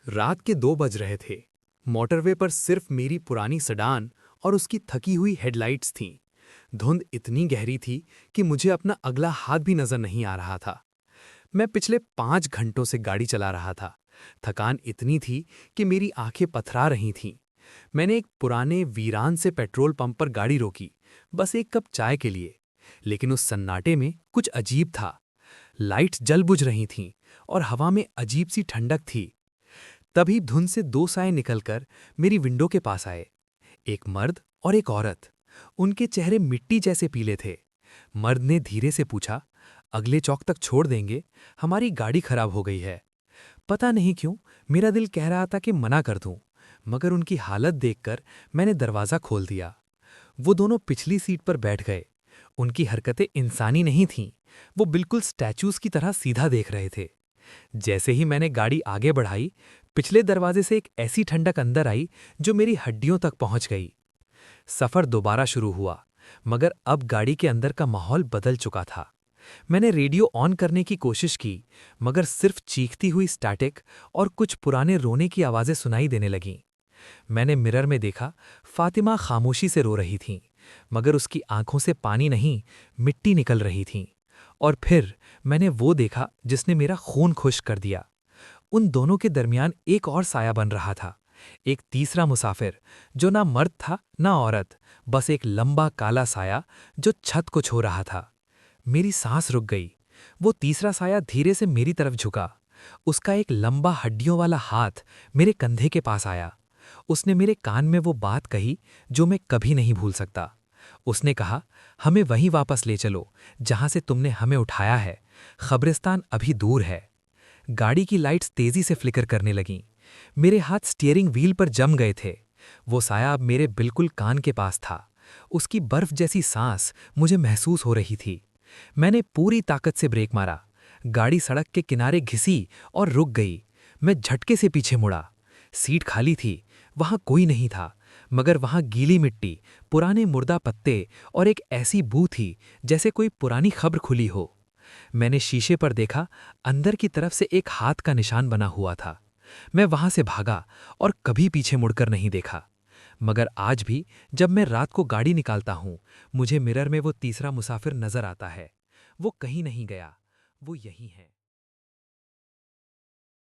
रात के 2 बज रहे थे। मोटरवे पर सिर्फ मेरी पुरानी सेडान और उसकी थकी हुई हेडलाइट्स थीं। धुंध इतनी गहरी थी कि मुझे अपना अगला हाथ भी नजर नहीं आ रहा था। मैं पिछले 5 घंटों से गाड़ी चला रहा था। थकान इतनी थी कि मेरी आंखें पथरा रही थीं। मैंने एक पुराने वीरान से पेट्रोल पंप पर गाड़ी रोकी, बस एक कप चाय के लिए। लेकिन उस सन्नाटे में कुछ अजीब था। लाइट्स जल बुझ रही थीं और हवा में अजीब सी ठंडक थी। तभी धुंध से 2 साए निकलकर मेरी विंडो के पास आए। एक मर्द और एक औरत। उनके चेहरे मिट्टी जैसे पीले थे। मर्द ने धीरे से पूछा, अगले चौक तक छोड़ देंगे, हमारी गाड़ी खराब हो गई है। पता नहीं क्यों मेरा दिल कह रहा था कि मना कर दूं, मगर उनकी हालत देखकर मैंने दरवाज़ा खोल दिया। वो दोनों पिछली सीट पर बैठ गए। उनकी हरकतें इंसानी नहीं थीं। वो बिल्कुल स्टैचूज की तरह सीधा देख रहे थे। जैसे ही मैंने गाड़ी आगे बढ़ाई, पिछले दरवाजे से एक ऐसी ठंडक अंदर आई जो मेरी हड्डियों तक पहुंच गई। सफर दोबारा शुरू हुआ, मगर अब गाड़ी के अंदर का माहौल बदल चुका था। मैंने रेडियो ऑन करने की कोशिश की, मगर सिर्फ चीखती हुई स्टैटिक और कुछ पुराने रोने की आवाज़ें सुनाई देने लगीं। मैंने मिरर में देखा, फातिमा खामोशी से रो रही थीं, मगर उसकी आंखों से पानी नहीं, मिट्टी निकल रही थी। और फिर मैंने वो देखा जिसने मेरा खून खुश्क कर दिया। उन दोनों के दरमियान एक और साया बन रहा था। एक तीसरा मुसाफिर, जो ना मर्द था ना औरत, बस एक लंबा काला साया जो छत को छू रहा था। मेरी सांस रुक गई। वो तीसरा साया धीरे से मेरी तरफ झुका। उसका एक लंबा हड्डियों वाला हाथ मेरे कंधे के पास आया। उसने मेरे कान में वो बात कही जो मैं कभी नहीं भूल सकता। उसने कहा, हमें वहीं वापस ले चलो जहां से तुमने हमें उठाया है। खबरिस्तान अभी दूर है। गाड़ी की लाइट्स तेजी से फ्लिकर करने लगीं। मेरे हाथ स्टीयरिंग व्हील पर जम गए थे। वो साया अब मेरे बिल्कुल कान के पास था। उसकी बर्फ जैसी सांस मुझे महसूस हो रही थी। मैंने पूरी ताकत से ब्रेक मारा। गाड़ी सड़क के किनारे घिसी और रुक गई। मैं झटके से पीछे मुड़ा। सीट खाली थी, वहां कोई नहीं था, मगर वहां गीली मिट्टी, पुराने मुर्दा पत्ते और एक ऐसी बू थी जैसे कोई पुरानी खबर खुली हो। मैंने शीशे पर देखा, अंदर की तरफ से एक हाथ का निशान बना हुआ था। मैं वहां से भागा और कभी पीछे मुड़कर नहीं देखा। मगर आज भी जब मैं रात को गाड़ी निकालता हूं, मुझे मिरर में वो तीसरा मुसाफिर नजर आता है। वो कहीं नहीं गया, वो यहीं है।